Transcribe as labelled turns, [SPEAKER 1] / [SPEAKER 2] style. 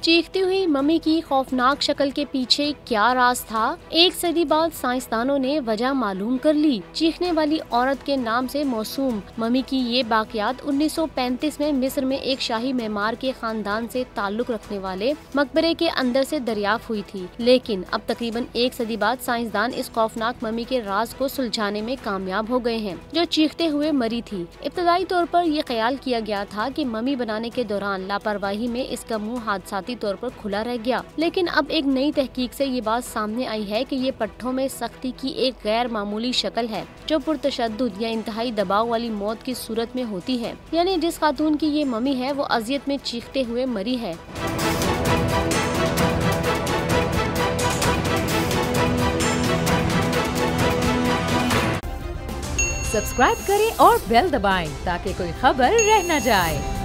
[SPEAKER 1] चीखती हुई मम्मी की खौफनाक शक्ल के पीछे क्या राज था? एक सदी बाद साइंसदानों ने वजह मालूम कर ली। चीखने वाली औरत के नाम से मौसूम मम्मी की ये बाक़ियात 1935 में मिस्र में एक शाही मेमार के खानदान से ताल्लुक रखने वाले मकबरे के अंदर से दरियाफ्त हुई थी। लेकिन अब तकरीबन एक सदी बाद साइंसदान इस खौफनाक मम्मी के राज को सुलझाने में कामयाब हो गए हैं, जो चीखते हुए मरी थी। इब्तदाई तौर पर यह ख्याल किया गया था कि मम्मी बनाने के दौरान लापरवाही में इसका मुंह हादसाती तौर पर खुला रह गया, लेकिन अब एक नई तहकीक से ये बात सामने आई है कि ये पट्टों में सख्ती की एक गैर मामूली शक्ल है, जो पुरतशद्दुद या इंतहाई दबाव वाली मौत की सूरत में होती है। यानी जिस खातून की ये मम्मी है वो अजियत में चीखते हुए मरी है।
[SPEAKER 2] सब्सक्राइब करें और बेल दबाएं ताकि कोई खबर रह न जाए।